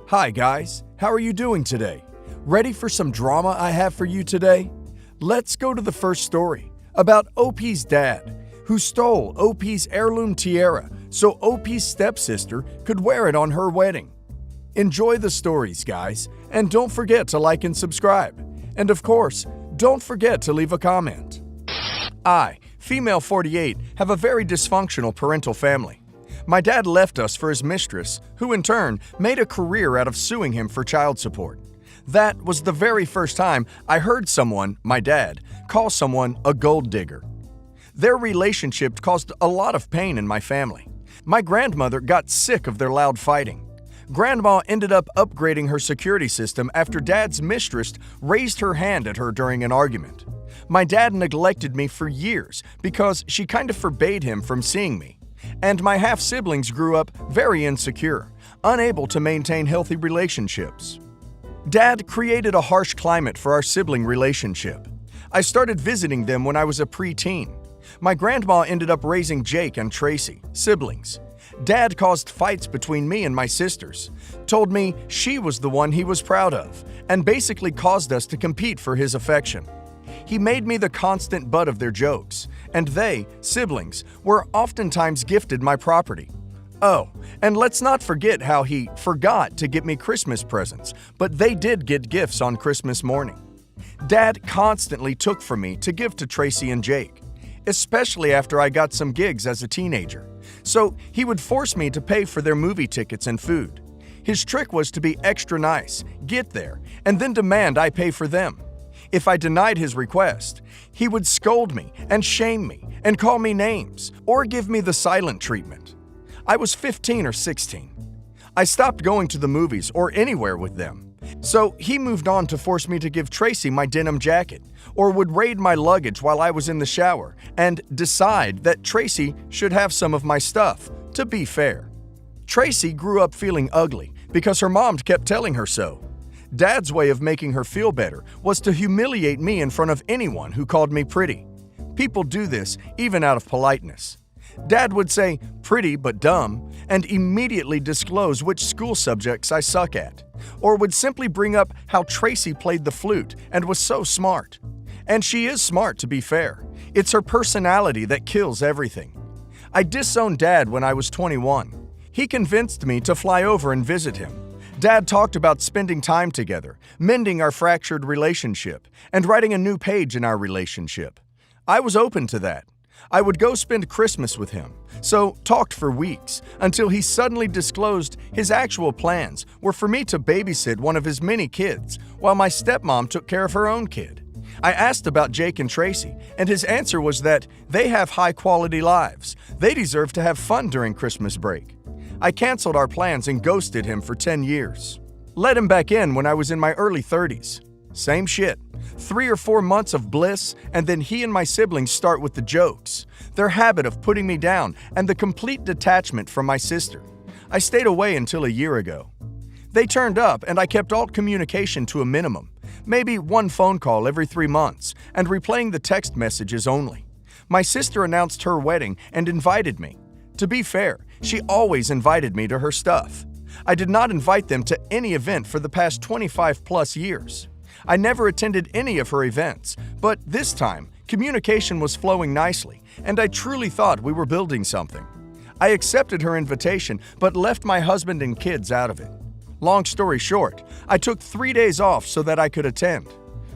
Hi guys, how are you doing today? Ready for some drama I have for you today? Let's go to the first story about OP's dad, who stole OP's heirloom tiara so OP's stepsister could wear it on her wedding. Enjoy the stories, guys, and don't forget to like and subscribe. And of course, don't forget to leave a comment. I, female 48, have a very dysfunctional parental family. My dad left us for his mistress, who in turn made a career out of suing him for child support. That was the very first time I heard someone, my dad, call someone a gold digger. Their relationship caused a lot of pain in my family. My grandmother got sick of their loud fighting. Grandma ended up upgrading her security system after Dad's mistress raised her hand at her during an argument. My dad neglected me for years because she kind of forbade him from seeing me. And my half-siblings grew up very insecure, unable to maintain healthy relationships. Dad created a harsh climate for our sibling relationship. I started visiting them when I was a preteen. My grandma ended up raising Jake and Tracy, siblings. Dad caused fights between me and my sisters, told me she was the one he was proud of, and basically caused us to compete for his affection. He made me the constant butt of their jokes, and they, siblings, were oftentimes gifted my property. Oh, and let's not forget how he forgot to get me Christmas presents, but they did get gifts on Christmas morning. Dad constantly took from me to give to Tracy and Jake, especially after I got some gigs as a teenager. So he would force me to pay for their movie tickets and food. His trick was to be extra nice, get there, and then demand I pay for them. If I denied his request, he would scold me and shame me and call me names or give me the silent treatment. I was 15 or 16. I stopped going to the movies or anywhere with them. So he moved on to force me to give Tracy my denim jacket or would raid my luggage while I was in the shower and decide that Tracy should have some of my stuff, to be fair. Tracy grew up feeling ugly because her mom kept telling her so. Dad's way of making her feel better was to humiliate me in front of anyone who called me pretty. People do this even out of politeness. Dad would say, "pretty but dumb," and immediately disclose which school subjects I suck at, or would simply bring up how Tracy played the flute and was so smart. And she is smart, to be fair. It's her personality that kills everything. I disowned Dad when I was 21. He convinced me to fly over and visit him. Dad talked about spending time together, mending our fractured relationship, and writing a new page in our relationship. I was open to that. I would go spend Christmas with him, so talked for weeks until he suddenly disclosed his actual plans were for me to babysit one of his many kids while my stepmom took care of her own kid. I asked about Jake and Tracy, and his answer was that they have high-quality lives. They deserve to have fun during Christmas break. I canceled our plans and ghosted him for 10 years. Let him back in when I was in my early 30s. Same shit. 3 or 4 months of bliss, and then he and my siblings start with the jokes, their habit of putting me down, and the complete detachment from my sister. I stayed away until a year ago. They turned up, and I kept all communication to a minimum, maybe one phone call every 3 months, and replaying the text messages only. My sister announced her wedding and invited me. To be fair, she always invited me to her stuff. I did not invite them to any event for the past 25+ years. I never attended any of her events, but this time, communication was flowing nicely, and I truly thought we were building something. I accepted her invitation, but left my husband and kids out of it. Long story short, I took 3 days off so that I could attend.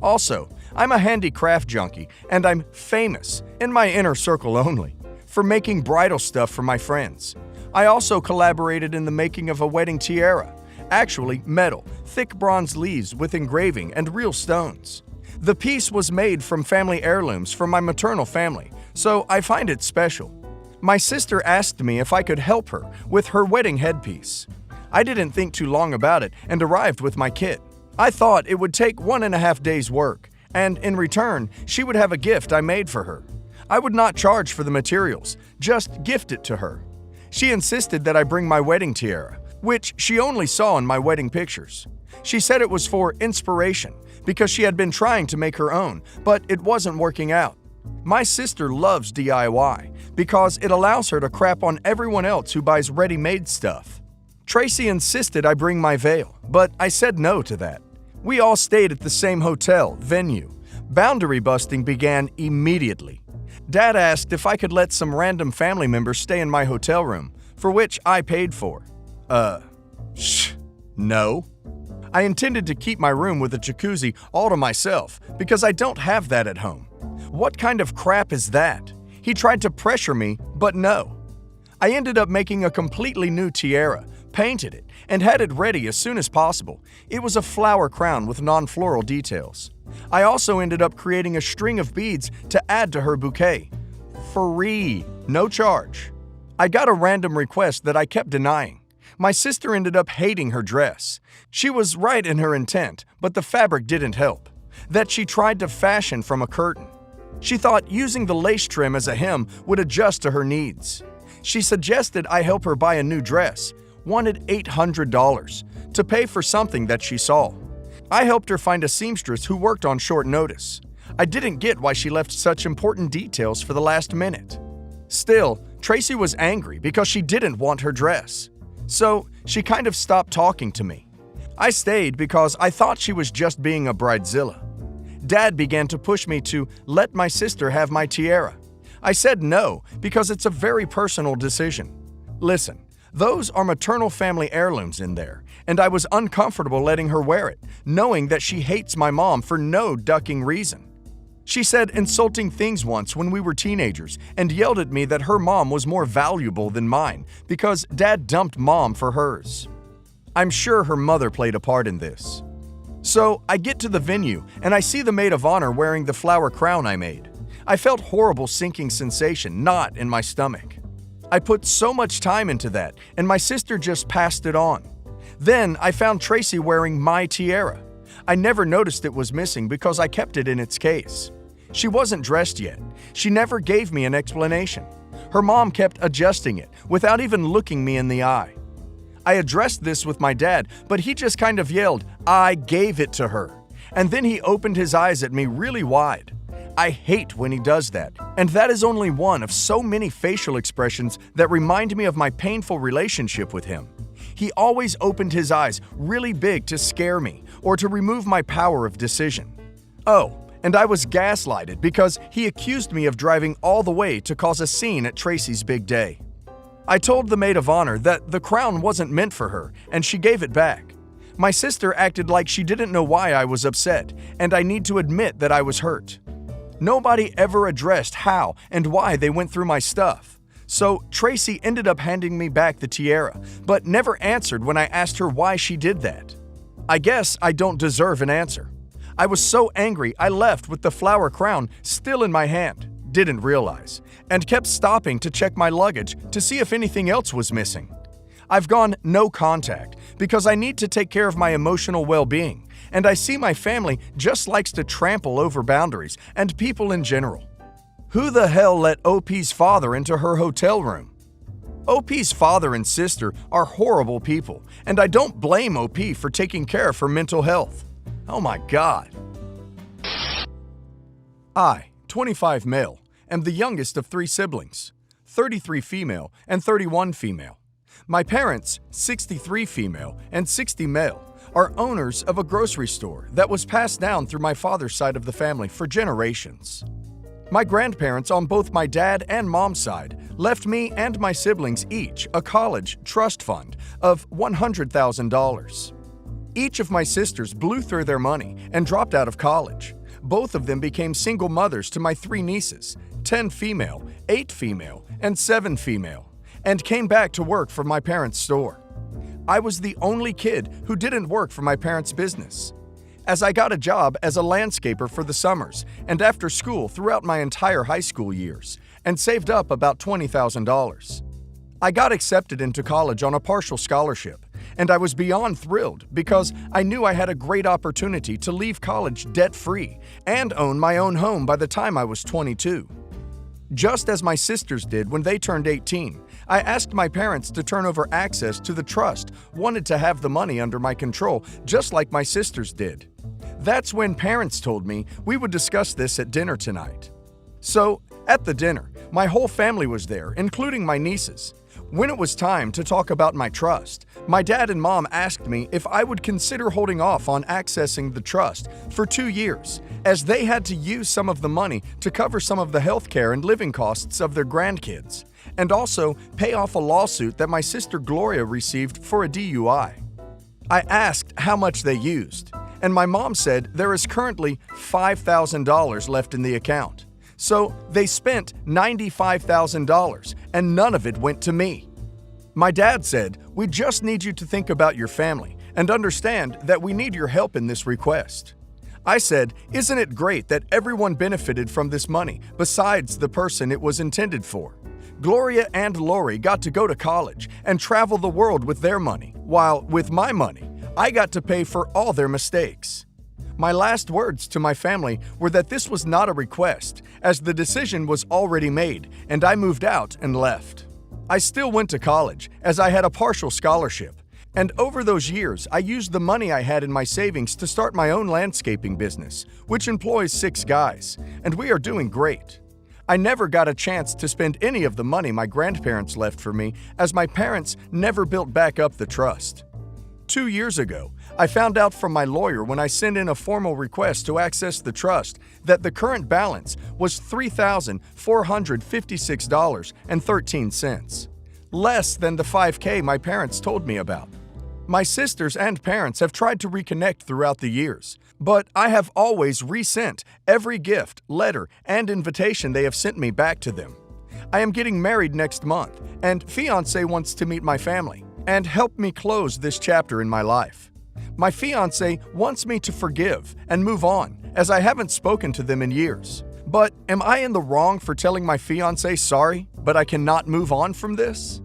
Also, I'm a handicraft junkie, and I'm famous, in my inner circle only, for making bridal stuff for my friends. I also collaborated in the making of a wedding tiara, actually metal, thick bronze leaves with engraving and real stones. The piece was made from family heirlooms from my maternal family, so I find it special. My sister asked me if I could help her with her wedding headpiece. I didn't think too long about it and arrived with my kit. I thought it would take 1.5 days' work, and in return, she would have a gift I made for her. I would not charge for the materials, just gift it to her. She insisted that I bring my wedding tiara, which she only saw in my wedding pictures. She said it was for inspiration because she had been trying to make her own, but it wasn't working out. My sister loves DIY because it allows her to crap on everyone else who buys ready-made stuff. Tracy insisted I bring my veil, but I said no to that. We all stayed at the same hotel venue. Boundary busting began immediately. Dad asked if I could let some random family members stay in my hotel room, for which I paid for. No. I intended to keep my room with a jacuzzi all to myself because I don't have that at home. What kind of crap is that? He tried to pressure me, but no. I ended up making a completely new tiara, painted it, and had it ready as soon as possible. It was a flower crown with non-floral details. I also ended up creating a string of beads to add to her bouquet. Free, no charge. I got a random request that I kept denying. My sister ended up hating her dress. She was right in her intent, but the fabric didn't help. That she tried to fashion from a curtain. She thought using the lace trim as a hem would adjust to her needs. She suggested I help her buy a new dress, wanted $800 to pay for something that she saw. I helped her find a seamstress who worked on short notice. I didn't get why she left such important details for the last minute. Still, Tracy was angry because she didn't want her dress. So, she kind of stopped talking to me. I stayed because I thought she was just being a bridezilla. Dad began to push me to let my sister have my tiara. I said no because it's a very personal decision. Listen, those are maternal family heirlooms in there, and I was uncomfortable letting her wear it, knowing that she hates my mom for no ducking reason. She said insulting things once when we were teenagers and yelled at me that her mom was more valuable than mine because Dad dumped Mom for hers. I'm sure her mother played a part in this. So I get to the venue and I see the maid of honor wearing the flower crown I made. I felt horrible sinking sensation, knot in my stomach. I put so much time into that and my sister just passed it on. Then I found Tracy wearing my tiara. I never noticed it was missing because I kept it in its case. She wasn't dressed yet. She never gave me an explanation. Her mom kept adjusting it without even looking me in the eye. I addressed this with my dad, but he just kind of yelled, "I gave it to her." And then he opened his eyes at me really wide. I hate when he does that, and that is only one of so many facial expressions that remind me of my painful relationship with him. He always opened his eyes really big to scare me or to remove my power of decision. Oh, and I was gaslighted because he accused me of driving all the way to cause a scene at Tracy's big day. I told the maid of honor that the crown wasn't meant for her, and she gave it back. My sister acted like she didn't know why I was upset, and I need to admit that I was hurt. Nobody ever addressed how and why they went through my stuff. So Tracy ended up handing me back the tiara, but never answered when I asked her why she did that. I guess I don't deserve an answer. I was so angry I left with the flower crown still in my hand, didn't realize, and kept stopping to check my luggage to see if anything else was missing. I've gone no contact because I need to take care of my emotional well-being, and I see my family just likes to trample over boundaries and people in general. Who the hell let OP's father into her hotel room? OP's father and sister are horrible people, and I don't blame OP for taking care of her mental health. Oh my God. I, 25 male, am the youngest of 3 siblings, 33 female and 31 female. My parents, 63 female and 60 male, are owners of a grocery store that was passed down through my father's side of the family for generations. My grandparents on both my dad and mom's side left me and my siblings each a college trust fund of $100,000. Each of my sisters blew through their money and dropped out of college. Both of them became single mothers to my 3 nieces, 10 female, 8 female, and 7 female, and came back to work for my parents' store. I was the only kid who didn't work for my parents' business, as I got a job as a landscaper for the summers and after school throughout my entire high school years, and saved up about $20,000. I got accepted into college on a partial scholarship, and I was beyond thrilled because I knew I had a great opportunity to leave college debt-free and own my own home by the time I was 22. Just as my sisters did when they turned 18, I asked my parents to turn over access to the trust, wanted to have the money under my control just like my sisters did. That's when parents told me we would discuss this at dinner tonight. So, at the dinner, my whole family was there, including my nieces. When it was time to talk about my trust, my dad and mom asked me if I would consider holding off on accessing the trust for 2 years, as they had to use some of the money to cover some of the healthcare and living costs of their grandkids, and also pay off a lawsuit that my sister Gloria received for a DUI. I asked how much they used, and my mom said there is currently $5,000 left in the account. So they spent $95,000, and none of it went to me. My dad said, "We just need you to think about your family and understand that we need your help in this request." I said, "Isn't it great that everyone benefited from this money besides the person it was intended for? Gloria and Lori got to go to college and travel the world with their money, while with my money, I got to pay for all their mistakes." My last words to my family were that this was not a request, as the decision was already made, and I moved out and left. I still went to college, as I had a partial scholarship, and over those years, I used the money I had in my savings to start my own landscaping business, which employs 6 guys, and we are doing great. I never got a chance to spend any of the money my grandparents left for me, as my parents never built back up the trust. 2 years ago, I found out from my lawyer when I sent in a formal request to access the trust that the current balance was $3,456.13, less than the $5,000 my parents told me about. My sisters and parents have tried to reconnect throughout the years, but I have always resent every gift, letter, and invitation they have sent me back to them. I am getting married next month, and fiancé wants to meet my family and help me close this chapter in my life. My fiancé wants me to forgive and move on, as I haven't spoken to them in years. But am I in the wrong for telling my fiancé sorry, but I cannot move on from this?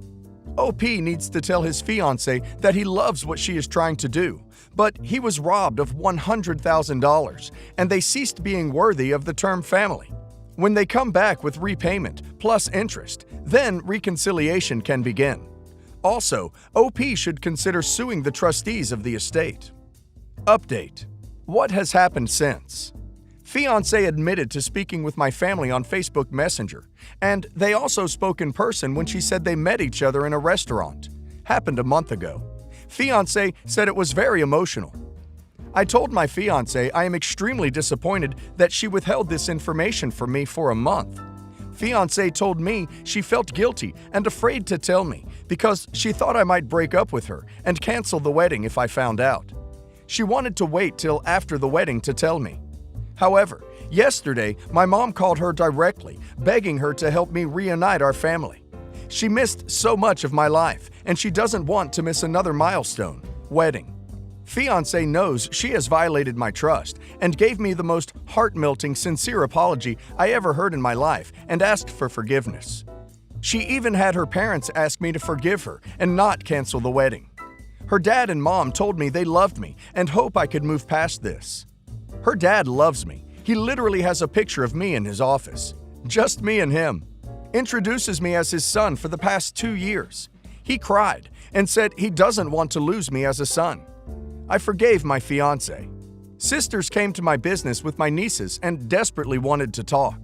OP needs to tell his fiancé that he loves what she is trying to do, but he was robbed of $100,000, and they ceased being worthy of the term family. When they come back with repayment plus interest, then reconciliation can begin. Also, OP should consider suing the trustees of the estate. Update: what has happened since? Fiancé admitted to speaking with my family on Facebook Messenger, and they also spoke in person when she said they met each other in a restaurant. Happened a month ago. Fiancé said it was very emotional. I told my fiancé I am extremely disappointed that she withheld this information from me for a month. Fiancé told me she felt guilty and afraid to tell me because she thought I might break up with her and cancel the wedding if I found out. She wanted to wait till after the wedding to tell me. However, yesterday my mom called her directly, begging her to help me reunite our family. She missed so much of my life, and she doesn't want to miss another milestone, wedding. Fiancé knows she has violated my trust and gave me the most heart-melting, sincere apology I ever heard in my life and asked for forgiveness. She even had her parents ask me to forgive her and not cancel the wedding. Her dad and mom told me they loved me and hope I could move past this. Her dad loves me. He literally has a picture of me in his office. Just me and him. Introduces me as his son for the past 2 years. He cried and said he doesn't want to lose me as a son. I forgave my fiancé. Sisters came to my business with my nieces and desperately wanted to talk.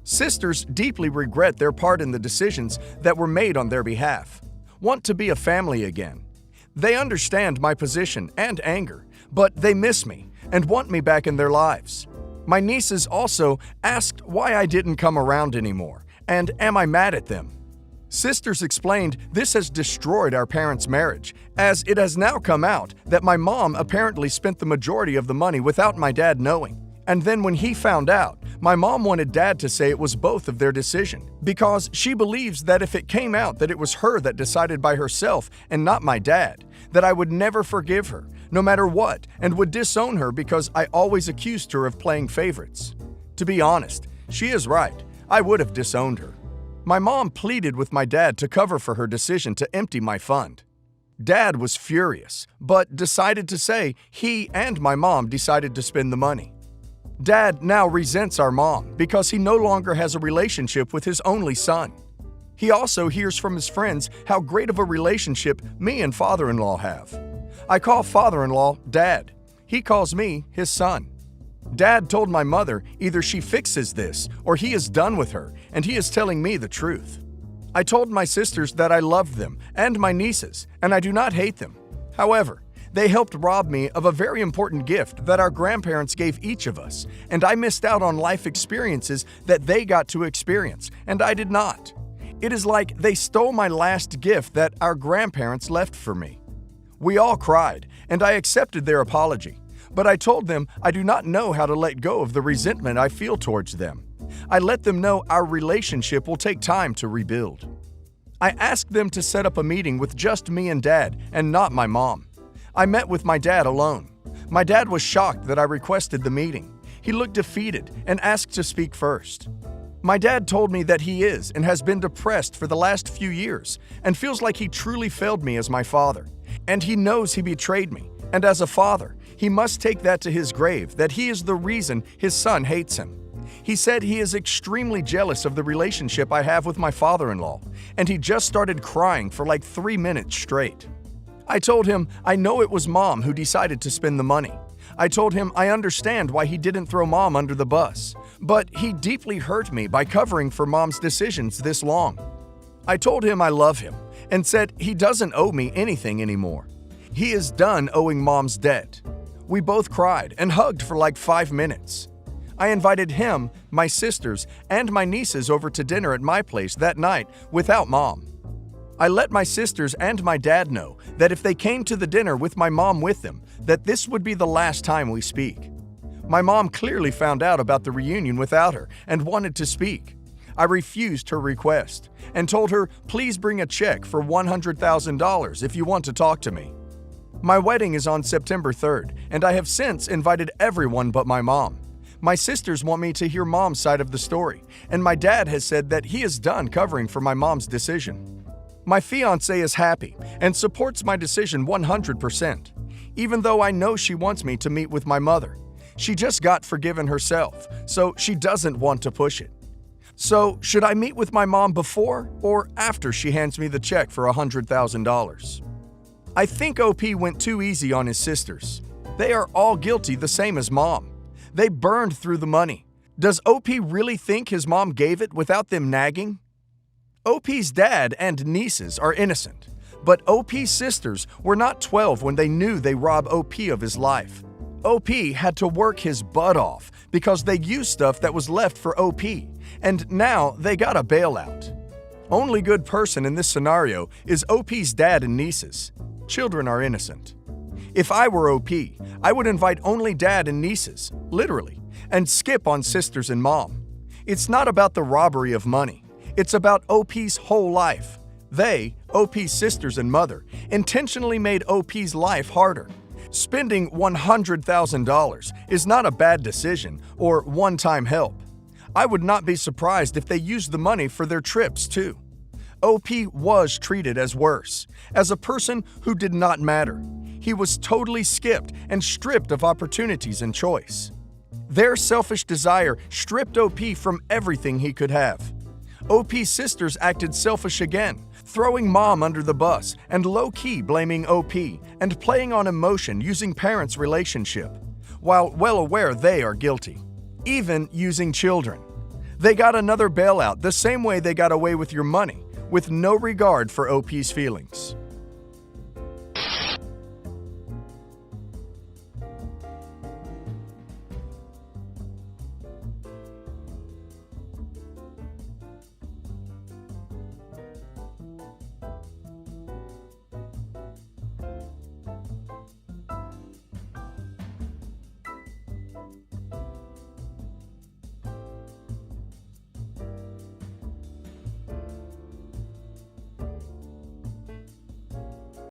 Sisters deeply regret their part in the decisions that were made on their behalf, want to be a family again. They understand my position and anger, but they miss me and want me back in their lives. My nieces also asked why I didn't come around anymore, and am I mad at them? Sisters explained this has destroyed our parents' marriage, as it has now come out that my mom apparently spent the majority of the money without my dad knowing. And then when he found out, my mom wanted dad to say it was both of their decision, because she believes that if it came out that it was her that decided by herself and not my dad, that I would never forgive her, no matter what, and would disown her because I always accused her of playing favorites. To be honest, she is right. I would have disowned her. My mom pleaded with my dad to cover for her decision to empty my fund. Dad was furious, but decided to say he and my mom decided to spend the money. Dad now resents our mom because he no longer has a relationship with his only son. He also hears from his friends how great of a relationship me and father-in-law have. I call father-in-law Dad. He calls me his son. Dad told my mother either she fixes this or he is done with her, and he is telling me the truth. I told my sisters that I loved them and my nieces, and I do not hate them. However, they helped rob me of a very important gift that our grandparents gave each of us, and I missed out on life experiences that they got to experience, and I did not. It is like they stole my last gift that our grandparents left for me. We all cried, and I accepted their apology, but I told them I do not know how to let go of the resentment I feel towards them. I let them know our relationship will take time to rebuild. I asked them to set up a meeting with just me and Dad, and not my mom. I met with my dad alone. My dad was shocked that I requested the meeting. He looked defeated and asked to speak first. My dad told me that he is and has been depressed for the last few years and feels like he truly failed me as my father. And he knows he betrayed me, and as a father, he must take that to his grave, that he is the reason his son hates him. He said he is extremely jealous of the relationship I have with my father-in-law, and he just started crying for like 3 minutes straight. I told him I know it was Mom who decided to spend the money. I told him I understand why he didn't throw Mom under the bus, but he deeply hurt me by covering for Mom's decisions this long. I told him I love him and said he doesn't owe me anything anymore. He is done owing Mom's debt. We both cried and hugged for like 5 minutes. I invited him, my sisters, and my nieces over to dinner at my place that night without Mom. I let my sisters and my dad know that if they came to the dinner with my mom with them, that this would be the last time we speak. My mom clearly found out about the reunion without her and wanted to speak. I refused her request and told her, please bring a check for $100,000 if you want to talk to me. My wedding is on September 3rd, and I have since invited everyone but my mom. My sisters want me to hear Mom's side of the story, and my dad has said that he is done covering for my mom's decision. My fiancé is happy and supports my decision 100%, even though I know she wants me to meet with my mother. She just got forgiven herself, so she doesn't want to push it. So, should I meet with my mom before or after she hands me the check for $100,000? I think OP went too easy on his sisters. They are all guilty the same as Mom. They burned through the money. Does OP really think his mom gave it without them nagging? OP's dad and nieces are innocent, but OP's sisters were not 12 when they knew they robbed OP of his life. OP had to work his butt off because they used stuff that was left for OP, and now they got a bailout. Only good person in this scenario is OP's dad and nieces. Children are innocent. If I were OP, I would invite only dad and nieces, literally, and skip on sisters and mom. It's not about the robbery of money. It's about OP's whole life. They, OP's sisters and mother, intentionally made OP's life harder. Spending $100,000 is not a bad decision or one-time help. I would not be surprised if they used the money for their trips too. OP was treated as worse, as a person who did not matter. He was totally skipped and stripped of opportunities and choice. Their selfish desire stripped OP from everything he could have. OP's sisters acted selfish again, throwing mom under the bus and low-key blaming OP and playing on emotion using parents' relationship, while well aware they are guilty, even using children. They got another bailout the same way they got away with your money, with no regard for OP's feelings.